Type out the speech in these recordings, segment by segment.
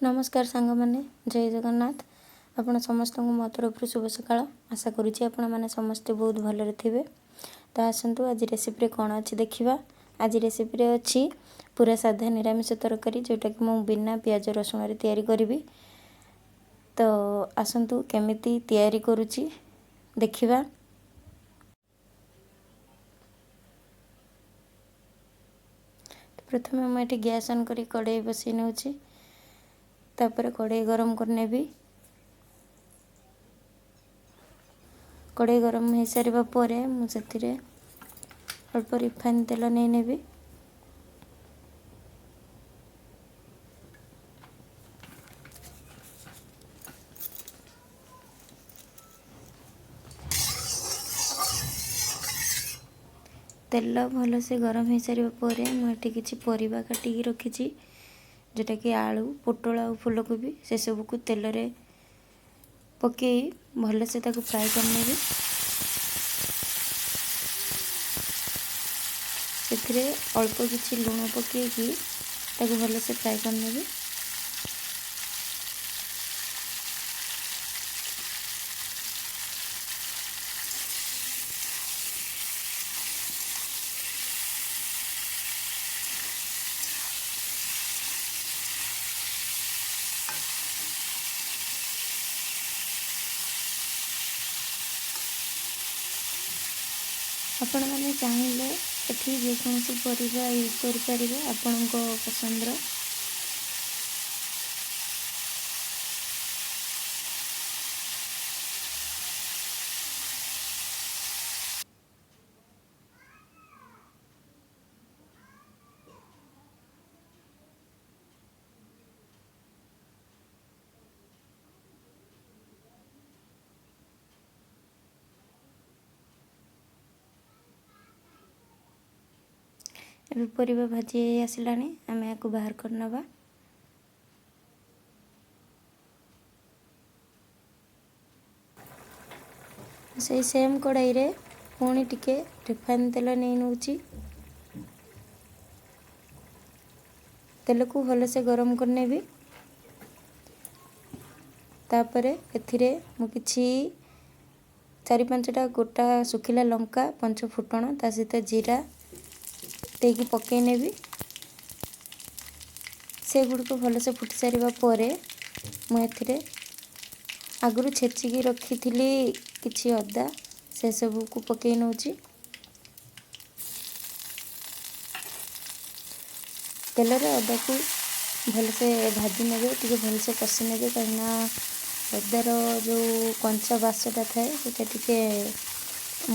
नमस्कार सांग मैंने जय जगन्नाथ। आपण समस्त को मो तरफ शुभ सकाळ। आशा करुँची आपण मैंने समस्ते बहुत भलरे थे। तो आसतु आज रेसिपी कौन अच्छी देखा। आज रेसिपी अच्छी पूरा साधा निरामिष तरकारी जोटा कि मुझे बिना पियाज रसुण तैयारी करी। तो आसतु केमिति तैयारी करुँची देखिबा। प्रथम मुझे गैस ऑन करी कड़ाई बसई नौची। तापर कड़ाई गरम करने भी कड़ाई गरम हो सारा पर मुझे अल्प रिफाइन तेल नहीं नेबी। तेल भल से गरम हो सारा पर मुझे किसी परिबा काटिकी रखी जोटा कि आलू पोटल आ फूलकोबी से सब को तेल रे पकई भल से ताको फ्राए करने से अल्प किसी लुण पकईकी ताको भल से फ्राए करने। आपण मैंने चाहिए एठी जेकोसी परिबा यूज कर पारिबे आपणको पसंदर। ଏବେ ପରିବା ଭାଜି ଆସିଲାଣି ଆମେ ୟାକୁ ବାହାର କରିନେବା। से सेम कड़ाई रे पुणी टिके रिफाइन तेल नहीं नौची। तेल को भल से गरम करने भी तापरे एथिरे मु किछि 4-5टा गोटा सुखिला लंका 5 फुटण ता सहित जीरा देकी पकई नेबी। से गुड़ को भल से फुटी सारा पर मुझे आगु छेचिकी रखी थी किछि अदा से सब को पकई नौची। तेल रे अदा को भल से भाजी नेबे टिके भल से कषि नेबे कहीं अदार जो कंचा बासटा थाए सेटा टिके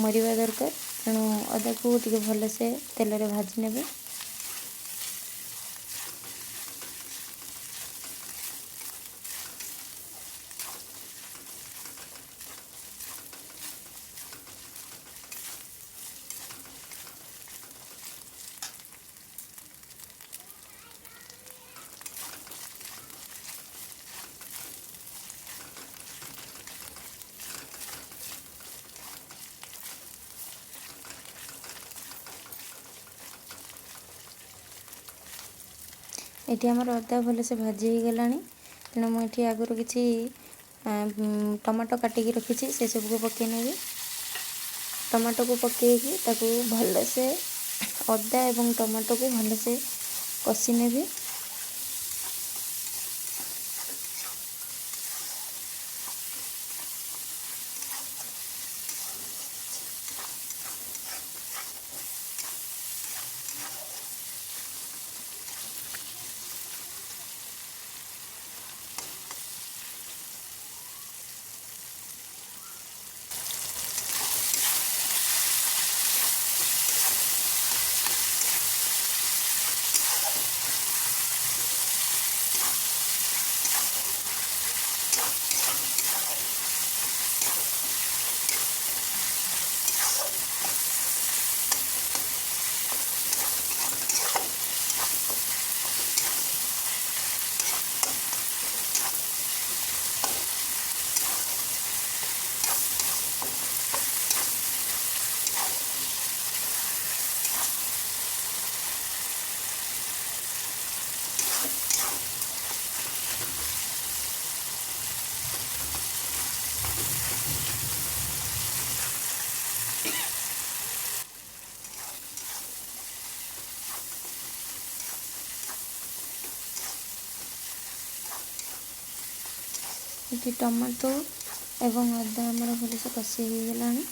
मरिबा दरकार। तेणु अदा को टिके भल से तेल रे भाजी नेबे। ये आमर अदा भल से भाजी हो गला। तेणु मुझे आगुरी किसी टमाटो काटिकी रखी से सब को पकई नेबी। टमाटो को पकईकी ताकू भल से अदा एवं टमाटो को भल से कषि नेबी। ଏଠି ଟମାଟୋ ଏବଂ ଅଦା ଆମର ଭଲସେ କଷି ହେଇଗଲାଣି।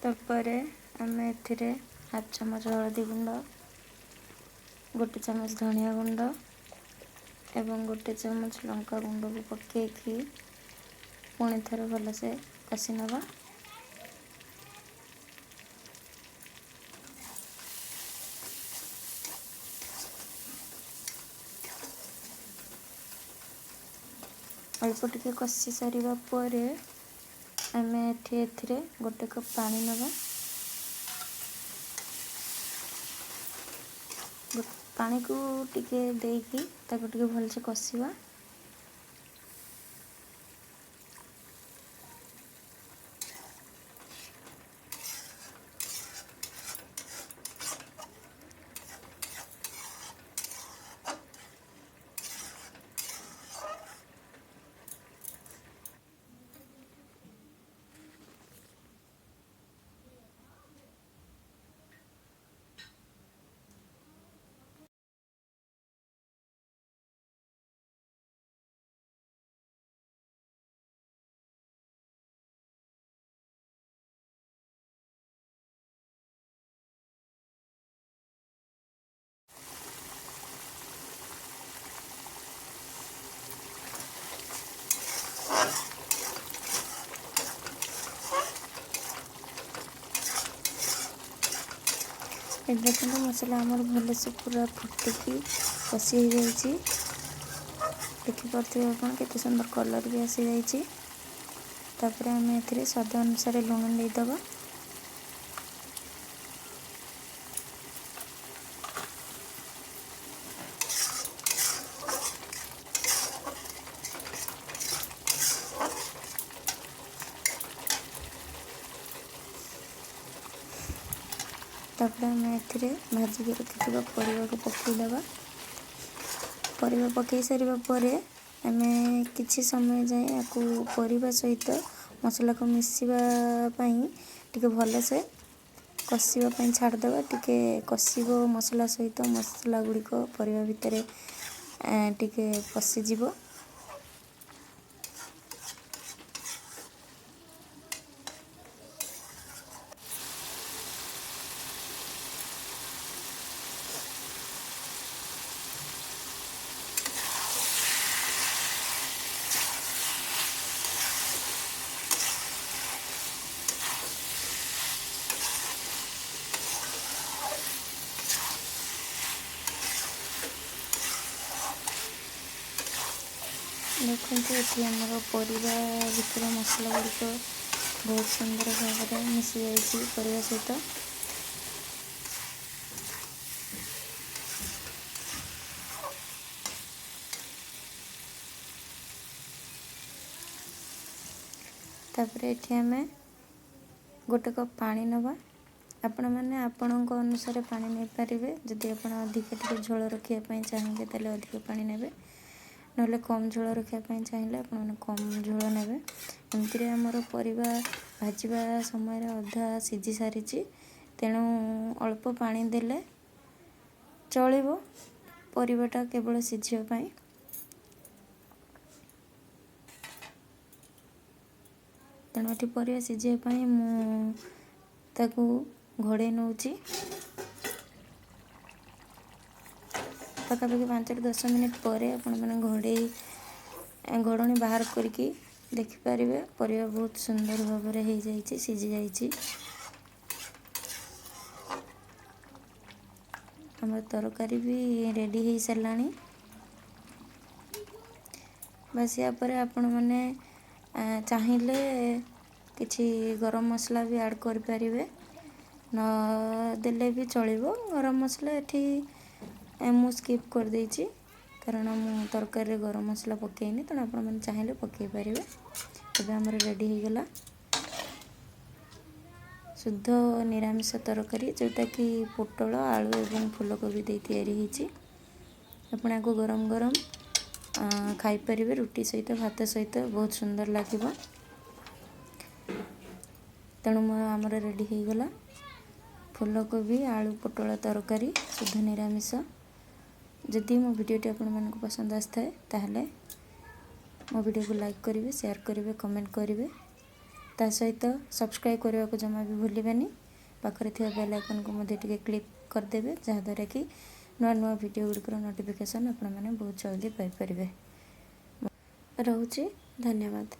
ତାପରେ ଆମେ ଏଥିରେ ହାଫ ଚାମଚ ହଳଦୀ ଗୁଣ୍ଡ, 1 ଚାମଚ ଧନିଆ ଗୁଣ୍ଡ ଏବଂ 1 ଚାମଚ ଲଙ୍କା ଗୁଣ୍ଡକୁ ପକାଇକି ପୁଣି ଥରେ ଭଲସେ କଷି ନେବା। ଅଳ୍ପ ଟିକେ କଷି ସାରିବା ପରେ ଆମେ ଏଥିରେ 1 କପ୍ ପାଣି ନେବା। ପାଣିକୁ ଟିକେ ଦେଇକି ତାକୁ ଟିକେ ଭଲସେ କଷିବା। ଏ ଦେଖନ୍ତୁ ମସଲା ଆମର ଭଲସେ ପୁରା ଫୁଟିକି କଷି ହେଇଯାଇଛି। ଦେଖିପାରୁଥିବେ ଆପଣ କେତେ ସୁନ୍ଦର କଲର୍ ବି ଆସିଯାଇଛି। ତାପରେ ଆମେ ଏଥିରେ ସ୍ୱାଦ ଅନୁସାରେ ଲୁଣ ଦେଇଦେବା। ତାପରେ ଆମେ ଏଥିରେ ଭାଜିକି ରଖିଥିବା ପରିବାକୁ ପକାଇଦେବା। ପରିବା ପକାଇ ସାରିବା ପରେ ଆମେ କିଛି ସମୟ ଯାଏଁ ୟାକୁ ପରିବା ସହିତ ମସଲାକୁ ମିଶିବା ପାଇଁ ଟିକେ ଭଲସେ କଷିବା ପାଇଁ ଛାଡ଼ିଦେବା। ଟିକେ କଷିବ ମସଲା ସହିତ, ମସଲା ଗୁଡ଼ିକ ପରିବା ଭିତରେ ଟିକେ ପଶିଯିବ। ଦେଖନ୍ତୁ ଏଠି ଆମର ପରିବା ଭିତରେ ମସଲା ଗୁଡ଼ିକ ବହୁତ ସୁନ୍ଦର ଭାବରେ ମିଶି ଯାଇଛି ପରିବା ସହିତ। ତାପରେ ଏଠି ଆମେ 1 କପ୍ ପାଣି ନେବା। ଆପଣମାନେ ଆପଣଙ୍କ ଅନୁସାରେ ପାଣି ନେଇପାରିବେ। ଯଦି ଆପଣ ଅଧିକ ଟିକେ ଝୋଳ ରଖିବା ପାଇଁ ଚାହିଁବେ ତାହେଲେ ଅଧିକ ପାଣି ନେବେ, ନହେଲେ କମ୍ ଝୋଳ ରଖିବା ପାଇଁ ଚାହିଁଲେ ଆପଣମାନେ କମ୍ ଝୋଳ ନେବେ। ଏମିତିରେ ଆମର ପରିବା ଭାଜିବା ସମୟରେ ଅଧା ସିଝି ସାରିଛି, ତେଣୁ ଅଳ୍ପ ପାଣି ଦେଲେ ଚଳିବ ପରିବାଟା କେବଳ ସିଝିବା ପାଇଁ। ତେଣୁ ଏଠି ପରିବା ସିଝିବା ପାଇଁ ମୁଁ ତାକୁ ଘୋଡ଼େଇ ନେଉଛି। ପାଖାପାଖି 5 ରୁ 10 ମିନିଟ୍ ପରେ ଆପଣମାନେ ଘୋଡ଼ଣୀ ବାହାର କରିକି ଦେଖିପାରିବେ ପରିବା ବହୁତ ସୁନ୍ଦର ଭାବରେ ହେଇଯାଇଛି, ସିଝି ଯାଇଛି। ଆମର ତରକାରୀ ବି ରେଡ଼ି ହେଇସାରିଲାଣି। ବାସ୍ ୟା ପରେ ଆପଣମାନେ ଚାହିଁଲେ କିଛି ଗରମ ମସଲା ବି ଆଡ଼୍ କରିପାରିବେ, ନ ଦେଲେ ବି ଚଳିବ। ଗରମ ମସଲା ଏଠି ମୁଁ ସ୍କିପ୍ କରିଦେଇଛି କାରଣ ମୁଁ ତରକାରୀରେ ଗରମ ମସଲା ପକାଇନି, ତେଣୁ ଆପଣମାନେ ଚାହିଁଲେ ପକାଇ ପାରିବେ। ଏବେ ଆମର ରେଡ଼ି ହେଇଗଲା। शुद्ध निरामिष तरकारी जोटाकि पोटल आलू एवं फूलकोबी दे तैयारी होती। आपण को गरम गरम खाईपर रुटी सहित भात सहित बहुत सुंदर लगे। तेणु आमर रेडी हो गला फूलकोबी आलू पोटल तरकारी शुद्ध निरामिष। जदि मो वीडियोटी आपण मानक पसंद आए ताहले मो वीडियो को लाइक करेंगे, शेयर करेंगे, कमेंट करेंगे। ता सहित सब्सक्राइब करने को जमा भी भूलिए। पाखरे थी बेल आइकन को मध्य टिके क्लिक करदेवे जहाँद्वारा कि नुआ नुआ वीडियो गुड़िकर नोटिफिकेशन आपण मैंने बहुत जल्दी पाइपर। रोचे धन्यवाद।